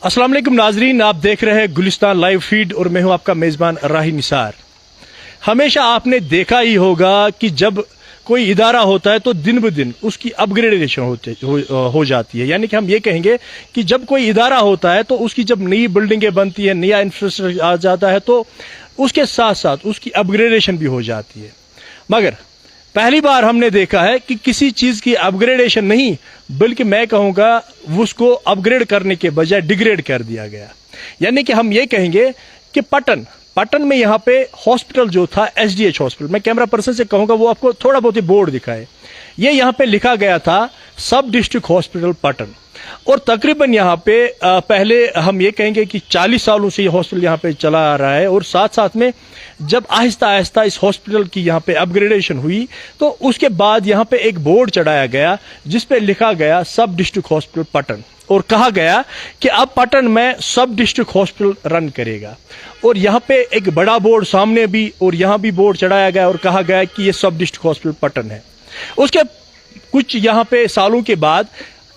अस्सलाम वालेकुम नाजरीन, आप देख रहे हैं गुलिस्तान लाइव फीड और मैं हूं आपका मेज़बान राही निसार। हमेशा आपने देखा ही होगा कि जब कोई इदारा होता है तो दिन ब दिन उसकी अपग्रेडेशन हो जाती है। यानी कि हम ये कहेंगे कि जब कोई इदारा होता है तो उसकी जब नई बिल्डिंगें बनती है, नया इंफ्रास्ट्रक्चर आ जाता है तो उसके साथ साथ उसकी अपग्रेडेशन भी हो जाती है। मगर पहली बार हमने देखा है कि किसी चीज़ की अपग्रेडेशन नहीं बल्कि मैं कहूँगा उसको अपग्रेड करने के बजाय डिग्रेड कर दिया गया। यानी कि हम ये कहेंगे कि पटन में यहाँ पे हॉस्पिटल जो था SDH हॉस्पिटल, मैं कैमरा पर्सन से कहूँगा वो आपको थोड़ा बहुत ही बोर्ड दिखाए। ये यहाँ पे लिखा गया था सब डिस्ट्रिक्ट हॉस्पिटल पटन, और तकरीबन यहाँ पे पहले हम ये कहेंगे कि 40 सालों से ये हॉस्पिटल यहाँ पे चला आ रहा है। और साथ साथ में जब आहिस्ता आहिस्ता इस हॉस्पिटल की यहाँ पे अपग्रेडेशन हुई तो उसके बाद यहाँ पे एक बोर्ड चढ़ाया गया जिस पे लिखा गया सब डिस्ट्रिक्ट हॉस्पिटल पटन, और कहा गया कि अब पटन में सब डिस्ट्रिक्ट हॉस्पिटल रन करेगा। और यहाँ पे एक बड़ा बोर्ड सामने भी और यहाँ भी बोर्ड चढ़ाया गया और कहा गया कि ये सब डिस्ट्रिक्ट हॉस्पिटल पटन है। उसके कुछ यहाँ पे सालों के बाद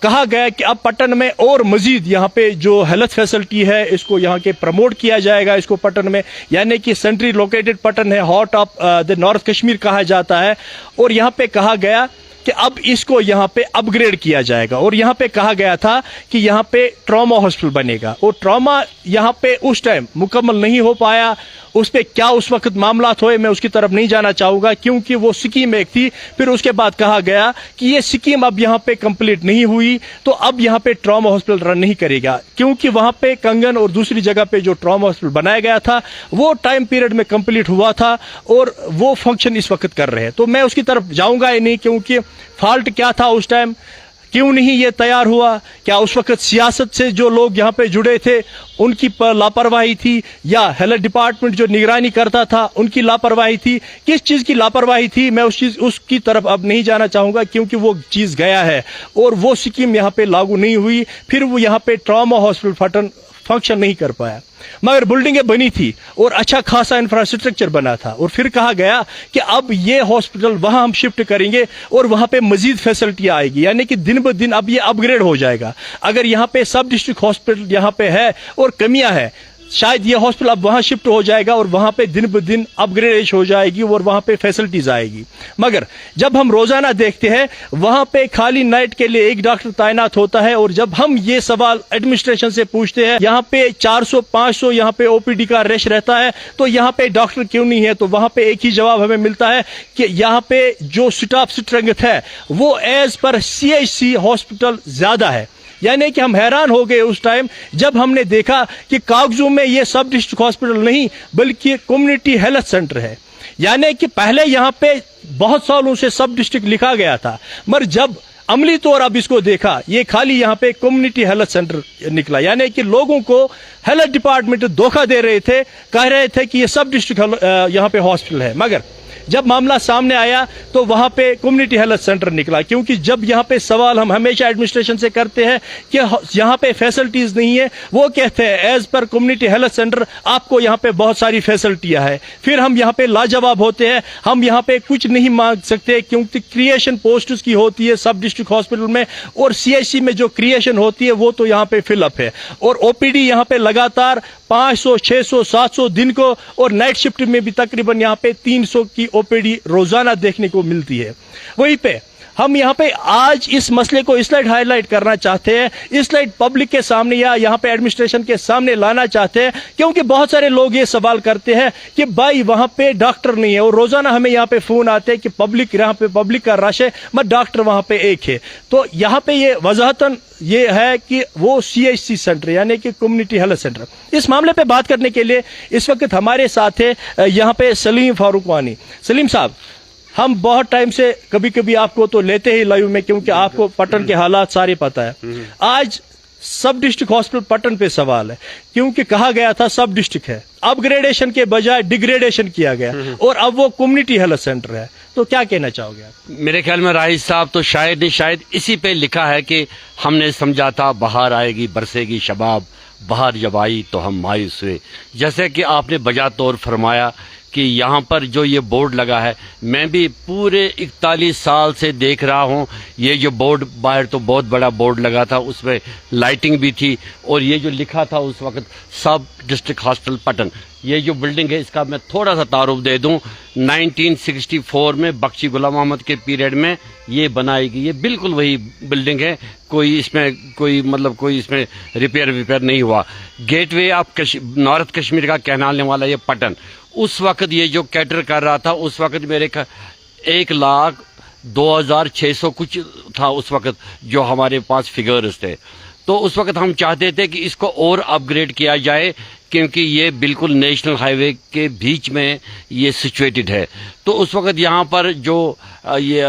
कहा गया कि अब पटन में और मजीद यहाँ पे जो हेल्थ फैसिलिटी है इसको यहाँ के प्रमोट किया जाएगा इसको पटन में, यानी कि सेंट्री लोकेटेड पटन है, heart of the north Kashmir कहा जाता है। और यहाँ पे कहा गया कि अब इसको यहाँ पे अपग्रेड किया जाएगा। और यहाँ पे कहा गया था कि यहाँ पे ट्रॉमा हॉस्पिटल बनेगा, और ट्रॉमा यहाँ पे उस टाइम मुकम्मल नहीं हो पाया। उस पे क्या उस वक्त मामला हुए मैं उसकी तरफ नहीं जाना चाहूँगा क्योंकि वो स्कीम एक थी। फिर उसके बाद कहा गया कि ये स्कीम अब यहाँ पे कंप्लीट नहीं हुई तो अब यहाँ पे ट्रॉमा हॉस्पिटल रन नहीं करेगा, क्योंकि वहाँ पे कंगन और दूसरी जगह पे जो ट्रॉमा हॉस्पिटल बनाया गया था वो टाइम पीरियड में कंप्लीट हुआ था और वो फंक्शन इस वक्त कर रहे हैं। तो मैं उसकी तरफ जाऊँगा ही नहीं क्योंकि फॉल्ट क्या था उस टाइम, क्यों नहीं ये तैयार हुआ, क्या उस वक्त सियासत से जो लोग यहाँ पे जुड़े थे उनकी लापरवाही थी, या हेल्थ डिपार्टमेंट जो निगरानी करता था उनकी लापरवाही थी, किस चीज़ की लापरवाही थी मैं उसकी तरफ अब नहीं जाना चाहूँगा क्योंकि वो चीज़ गया है और वो स्कीम यहाँ पे लागू नहीं हुई। फिर वो यहाँ पे ट्रॉमा हॉस्पिटल पटन फंक्शन नहीं कर पाया, मगर बिल्डिंगें बनी थी और अच्छा खासा इंफ्रास्ट्रक्चर बना था। और फिर कहा गया कि अब ये हॉस्पिटल वहां हम शिफ्ट करेंगे और वहां पे मजीद फैसिलिटी आएगी, यानी कि दिन ब दिन अब ये अपग्रेड हो जाएगा। अगर यहाँ पे सब डिस्ट्रिक्ट हॉस्पिटल यहाँ पे है और कमियां है, शायद ये हॉस्पिटल अब वहां शिफ्ट हो जाएगा और वहां पे दिन ब दिन अपग्रेड हो जाएगी और वहां पे फैसिलिटीज आएगी। मगर जब हम रोजाना देखते हैं वहां पे खाली नाइट के लिए एक डॉक्टर तैनात होता है, और जब हम ये सवाल एडमिनिस्ट्रेशन से पूछते हैं यहाँ पे 400-500 यहाँ पे OPD का रश रहता है तो यहाँ पे डॉक्टर क्यों नहीं है, तो वहां पे एक ही जवाब हमें मिलता है कि यहाँ पे जो स्टाफ स्ट्रेंथ है वो एज पर CHC हॉस्पिटल ज्यादा है। यानी कि हम हैरान हो गए उस टाइम जब हमने देखा कि कागजों में ये सब डिस्ट्रिक्ट हॉस्पिटल नहीं बल्कि कम्युनिटी हेल्थ सेंटर है। यानी कि पहले यहाँ पे बहुत सालों से सब डिस्ट्रिक्ट लिखा गया था, मगर जब अमली तौर अब इसको देखा ये खाली यहाँ पे कम्युनिटी हेल्थ सेंटर निकला। यानी कि लोगों को हेल्थ डिपार्टमेंट धोखा दे रहे थे, कह रहे थे कि ये सब डिस्ट्रिक्ट यहाँ पे हॉस्पिटल है, मगर जब मामला सामने आया तो वहां पे कम्युनिटी हेल्थ सेंटर निकला। क्योंकि जब यहाँ पे सवाल हम हमेशा एडमिनिस्ट्रेशन से करते हैं कि यहाँ पे फैसिलिटीज नहीं है, वो कहते हैं as per community health centre आपको यहाँ पे बहुत सारी फैसिलिटियां है। फिर हम यहाँ पे लाजवाब होते हैं, हम यहाँ पे कुछ नहीं मांग सकते क्योंकि क्रिएशन पोस्ट की होती है सब डिस्ट्रिक्ट हॉस्पिटल में, और CHC में जो क्रिएशन होती है वो तो यहाँ पे फिलअप है। और OPD यहाँ पे लगातार 500, 600, 700 दिन को, और नाइट शिफ्ट में भी तकरीबन यहाँ पे 300 की OPD रोजाना देखने को मिलती है। वहीं पे हम यहाँ पे आज इस मसले को इसलिए हाईलाइट करना चाहते हैं, इसलिए पब्लिक के सामने या यहाँ पे एडमिनिस्ट्रेशन के सामने लाना चाहते हैं, क्योंकि बहुत सारे लोग ये सवाल करते हैं कि भाई वहाँ पे डॉक्टर नहीं है, और रोजाना हमें यहाँ पे फोन आते हैं कि पब्लिक यहाँ पे पब्लिक का रश है मगर डॉक्टर वहाँ पे एक है। तो यहाँ पे ये वजाहतन ये है कि वो CHC सेंटर यानी कि कम्युनिटी हेल्थ सेंटर। इस मामले पे बात करने के लिए इस वक्त हमारे साथ है यहाँ पे सलीम फारूक वानी। सलीम साहब, हम बहुत टाइम से कभी कभी आपको तो लेते ही लाइव में क्योंकि आपको पटन के हालात सारे पता है। आज सब डिस्ट्रिक्ट हॉस्पिटल पटन पे सवाल है क्योंकि कहा गया था सब डिस्ट्रिक्ट है, अपग्रेडेशन के बजाय डिग्रेडेशन किया गया और अब वो कम्युनिटी हेल्थ सेंटर है। तो क्या कहना चाहोगे आप? मेरे ख्याल में राही साहब तो शायद इसी पे लिखा है कि हमने समझा था बाहर आएगी बरसेगी शबाब, बाहर जब आई तो हम मायूस हुए। जैसे कि आपने बजा तौर फरमाया کہ یہاں پر جو یہ بورڈ لگا ہے، میں بھی پورے 41 سال سے دیکھ رہا ہوں، یہ جو بورڈ باہر تو بہت بڑا بورڈ لگا تھا، اس میں لائٹنگ بھی تھی، اور یہ جو لکھا تھا اس وقت سب ڈسٹرکٹ ہاسپٹل پٹن. یہ جو بلڈنگ ہے اس کا میں تھوڑا سا تعارف دے دوں. 1964 میں بخشی غلام محمد کے پیریڈ میں یہ بنائی گئی. یہ بالکل وہی بلڈنگ ہے، کوئی اس میں ریپیئر نہیں ہوا. Gateway of north Kashmir کا کہلانے والا یہ پٹن، اس وقت یہ جو کیٹر کر رہا تھا اس وقت میرے 1,02,600 کچھ تھا اس وقت جو ہمارے پاس فگرز تھے. تو اس وقت ہم چاہتے تھے کہ اس کو اور اپ گریڈ کیا جائے، کیونکہ یہ بالکل نیشنل ہائی وے کے بیچ میں یہ سچویٹڈ ہے. تو اس وقت یہاں پر جو یہ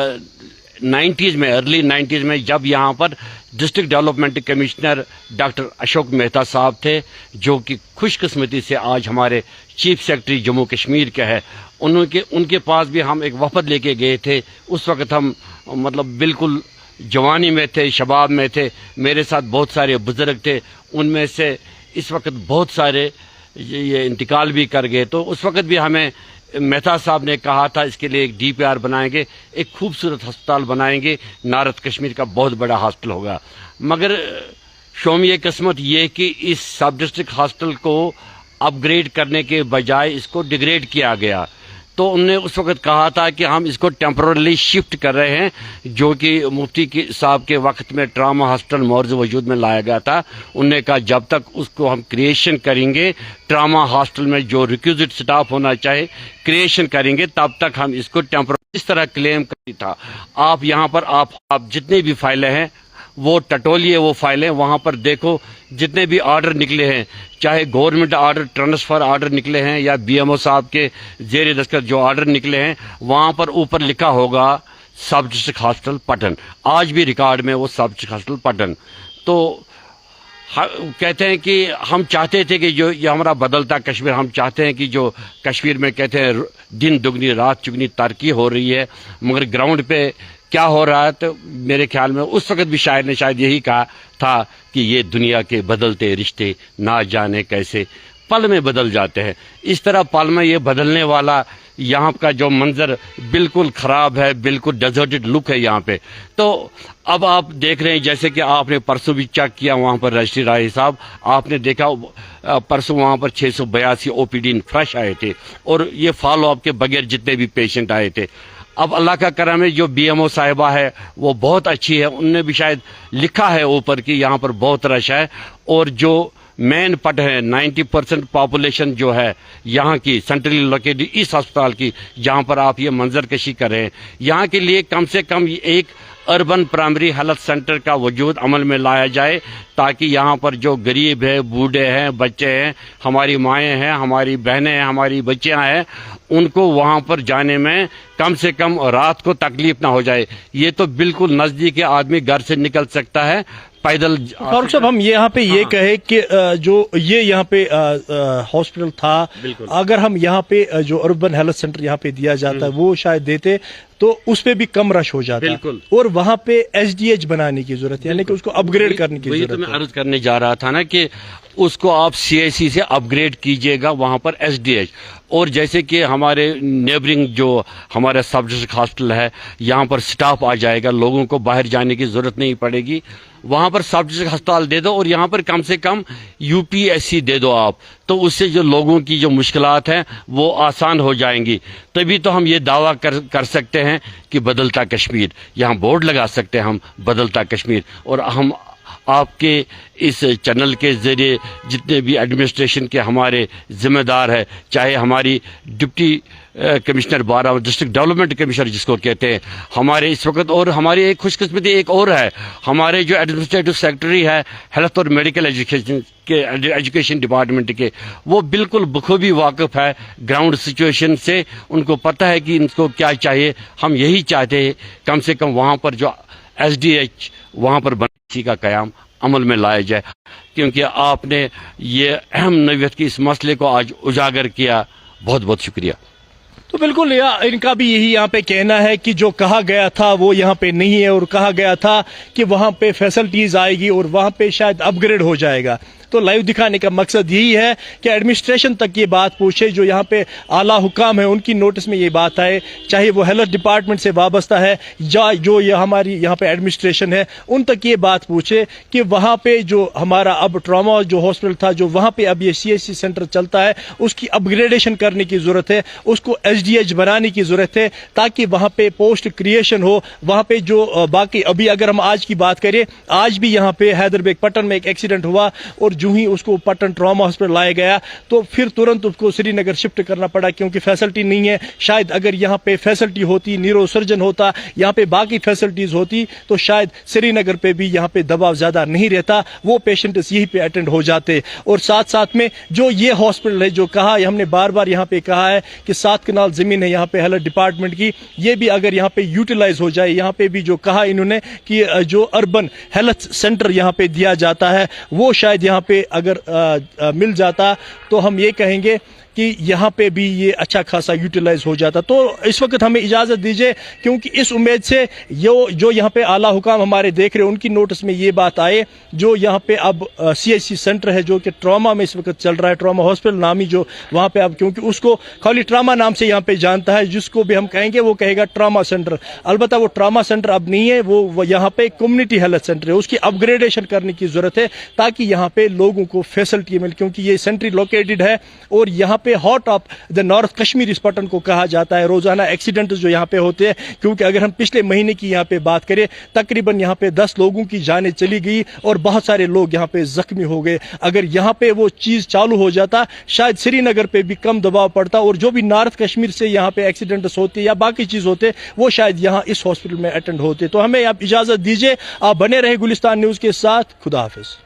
90s میں ارلی 90s میں جب یہاں پر district development commissioner doctor Ashok Mehta صاحب تھے، جو کہ خوش قسمتی سے آج ہمارے چیف سیکرٹری جموں کشمیر کے ہے، ان کے پاس بھی ہم ایک وفد لے کے گئے تھے. اس وقت ہم بالکل جوانی میں تھے، شباب میں تھے. میرے ساتھ بہت سارے بزرگ تھے، ان میں سے اس وقت بہت سارے یہ انتقال بھی کر گئے. تو اس وقت بھی ہمیں مہتا صاحب نے کہا تھا اس کے لیے ایک DPR بنائیں گے، ایک خوبصورت ہسپتال بنائیں گے، نارتھ کشمیر کا بہت بڑا ہاسپٹل ہوگا. مگر شومی قسمت یہ کہ اس سب ڈسٹرکٹ ہاسپٹل کو اپ گریڈ کرنے کے بجائے اس کو ڈیگریڈ کیا گیا. تو انہوں نے اس وقت کہا تھا کہ ہم اس کو ٹیمپررلی شفٹ کر رہے ہیں، جو کہ مفتی صاحب کے وقت میں ٹراما ہاسپٹل مورز وجود میں لایا گیا تھا. انہوں نے کہا جب تک اس کو ہم کریشن کریں گے، ٹراما ہاسپٹل میں جو ریکوزٹ سٹاف ہونا چاہے کریشن کریں گے، تب تک ہم اس کو ٹیمپرری اس طرح کلیم کرتی تھا. آپ یہاں پر آپ جتنے بھی فائلیں ہیں وہ ٹٹولیے، وہ فائلیں وہاں پر دیکھو، جتنے بھی آرڈر نکلے ہیں، چاہے گورنمنٹ آرڈر ٹرانسفر آرڈر نکلے ہیں یا BMO صاحب کے زیر دستخط جو آرڈر نکلے ہیں، وہاں پر اوپر لکھا ہوگا سب ڈسٹرکٹ ہاسپٹل پٹن. آج بھی ریکارڈ میں وہ سب ڈسٹرکٹ ہاسپٹل پٹن. تو کہتے ہیں کہ ہم چاہتے تھے کہ جو یہ ہمارا بدلتا کشمیر، ہم چاہتے ہیں کہ جو کشمیر میں کہتے ہیں دن دگنی رات چگنی ترقی ہو رہی ہے، مگر گراؤنڈ پہ کیا ہو رہا ہے؟ تو میرے خیال میں اس وقت بھی شاعر نے شاید یہی کہا تھا کہ یہ دنیا کے بدلتے رشتے نہ جانے کیسے پل میں بدل جاتے ہیں. اس طرح پل میں یہ بدلنے والا یہاں کا جو منظر بالکل خراب ہے، بالکل ڈیزرٹڈ لک ہے یہاں پہ. تو اب آپ دیکھ رہے ہیں، جیسے کہ آپ نے پرسوں بھی چیک کیا وہاں پر رجسٹری راہی صاحب، آپ نے دیکھا پرسوں وہاں پر 682 OPD فریش آئے تھے، اور یہ فالو اپ کے بغیر جتنے بھی پیشنٹ آئے تھے. اب اللہ کا کرم ہے، جو BMO صاحبہ ہے وہ بہت اچھی ہے، انہوں نے بھی شاید لکھا ہے اوپر کہ یہاں پر بہت رش ہے. اور جو مین پٹ ہے 90% پاپولیشن جو ہے یہاں کی سینٹرلی لوکیٹڈ اس ہسپتال کی، جہاں پر آپ یہ منظر کشی کر رہے ہیں، یہاں کے لیے کم سے کم ایک اربن پرائمری ہیلتھ سینٹر کا وجود عمل میں لایا جائے، تاکہ یہاں پر جو غریب ہیں، بوڑھے ہیں، بچے ہیں، ہماری مائیں ہیں، ہماری بہنیں ہیں، ہماری بچیاں ہیں، ان کو وہاں پر جانے میں کم سے کم رات کو تکلیف نہ ہو جائے. یہ تو بالکل نزدیک آدمی گھر سے نکل سکتا ہے پیدل. فاروق صاحب، ہم یہاں پہ یہ کہے کہ جو یہ یہاں پہ ہاسپٹل تھا، اگر ہم یہاں پہ جو اربن ہیلتھ سینٹر یہاں پہ دیا جاتا ہے وہ شاید دیتے تو اس پہ بھی کم رش ہو جاتا ہے. اور وہاں پہ SDH بنانے کی ضرورت ہے، یعنی کہ اس کو اپ گریڈ کرنے کی ضرورت ہے. وہی تو میں عرض کرنے جا رہا تھا نا کہ اس کو آپ CIC سے اپ گریڈ کیجئے گا وہاں پر SDH. اور جیسے کہ ہمارے نیبرنگ جو ہمارا سب ڈسٹرکٹ ہاسپٹل ہے، یہاں پر سٹاف آ جائے گا، لوگوں کو باہر جانے کی ضرورت نہیں پڑے گی. وہاں پر سب ڈسٹرکٹ ہسپتال دے دو، اور یہاں پر کم سے کم UPSC دے دو آپ، تو اس سے جو لوگوں کی جو مشکلات ہیں وہ آسان ہو جائیں گی. تبھی تو ہم یہ دعویٰ کر سکتے ہیں کہ بدلتا کشمیر، یہاں بورڈ لگا سکتے ہیں ہم بدلتا کشمیر. اور ہم آپ کے اس چینل کے ذریعے جتنے بھی ایڈمنسٹریشن کے ہمارے ذمہ دار ہیں، چاہے ہماری ڈپٹی کمشنر بارہ ڈسٹرکٹ ڈیولپمنٹ کمشنر جس کو کہتے ہیں ہمارے اس وقت، اور ہماری ایک خوش قسمتی ایک اور ہے، ہمارے جو ایڈمنسٹریٹو سیکرٹری ہے ہیلتھ اور میڈیکل ایجوکیشن ڈپارٹمنٹ کے، وہ بالکل بخوبی واقف ہے گراؤنڈ سچویشن سے، ان کو پتہ ہے کہ ان کو کیا چاہیے. ہم یہی چاہتے ہیں کم سے کم وہاں پر جو SDH وہاں پر بنانے کا قیام عمل میں لایا جائے، کیونکہ آپ نے یہ اہم نوعیت کے اس مسئلے کو آج اجاگر کیا. بہت بہت شکریہ. تو بالکل ان کا بھی یہی یہاں پہ کہنا ہے کہ جو کہا گیا تھا وہ یہاں پہ نہیں ہے، اور کہا گیا تھا کہ وہاں پہ فیسلٹیز آئے گی اور وہاں پہ شاید اپ گریڈ ہو جائے گا. तो लाइव दिखाने का मकसद यही है कि एडमिनिस्ट्रेशन तक ये बात पहुंचे, जो यहाँ पे आला हुकाम है उनकी नोटिस में ये बात आए, चाहे वो हेल्थ डिपार्टमेंट से वाबस्ता है या जो ये हमारी यहाँ पे एडमिनिस्ट्रेशन है, उन तक ये बात पूछे कि वहाँ पे जो हमारा अब ट्रॉमा जो हॉस्पिटल था, जो वहाँ पे अब ये CHC सेंटर चलता है, उसकी अपग्रेडेशन करने की जरूरत है, उसको SDH बनाने की जरूरत है, ताकि वहाँ पे पोस्ट क्रिएशन हो। वहाँ पे जो बाकी अभी अगर हम आज की बात करें, आज भी यहाँ पे हैदरबेग पटन में एक एक्सीडेंट हुआ और जो ही उसको पटन ट्रॉमा हॉस्पिटल लाया गया तो फिर तुरंत उसको श्रीनगर शिफ्ट करना पड़ा, क्योंकि फैसिलिटी नहीं है। शायद अगर यहाँ पे फैसिलिटी होती, न्यूरो सर्जन होता, यहाँ पे बाकी फैसिलिटीज होती, तो शायद श्रीनगर पे भी यहाँ पे दबाव ज्यादा नहीं रहता, वो पेशेंट्स यहीं पे अटेंड हो जाते। और साथ साथ में जो ये हॉस्पिटल है, जो कहा हमने बार बार यहाँ पे कहा है कि 7 कनाल जमीन है यहाँ पे हेल्थ डिपार्टमेंट की, ये भी अगर यहाँ पे यूटिलाइज हो जाए, यहाँ पे भी जो कहा इन्होंने कि जो अर्बन हेल्थ सेंटर यहाँ पे दिया जाता है, वो शायद यहाँ पे अगर मिल जाता तो हम ये कहेंगे कि यहाँ पे भी ये अच्छा खासा यूटिलाइज हो जाता। तो इस वक्त हमें इजाज़त दीजिए, क्योंकि इस उम्मीद से जो यहाँ पे आला हुकाम हमारे देख रहे हैं, उनकी नोटिस में ये बात आए, जो यहाँ पे अब CHC सेंटर है जो कि ट्रॉमा में इस वक्त चल रहा है, ट्रॉमा हॉस्पिटल नामी जो वहाँ पे अब, क्योंकि उसको खाली ट्रामा नाम से यहाँ पे जानता है, जिसको भी हम कहेंगे वो कहेगा ट्रामा सेंटर। अलबत्ता वो ट्रामा सेंटर अब नहीं है, वो यहाँ पे कम्युनिटी हेल्थ सेंटर है, उसकी अपग्रेडेशन करने की जरूरत है ताकि यहाँ पे लोगों को फैसिलिटी मिले, क्योंकि ये सेंट्री लोकेटेड है और यहाँ पे hot of the north Kashmir इस पटन को कहा जाता है। रोजाना एक्सीडेंट जो यहाँ पे होते हैं, क्योंकि अगर हम पिछले महीने की यहाँ पे बात करें, तकरीबन यहाँ पे 10 लोगों की जानें चली गई और बहुत सारे लोग यहाँ पे जख्मी हो गए। अगर यहाँ पे वो चीज चालू हो जाता, शायद श्रीनगर पे भी कम दबाव पड़ता और जो भी नॉर्थ कश्मीर से यहाँ पे एक्सीडेंट्स होते या बाकी चीज होते, वो शायद यहाँ इस हॉस्पिटल में अटेंड होते। तो हमें आप इजाजत दीजिए, आप बने रहे गुलिस्तान न्यूज के साथ। खुदा हाफिज।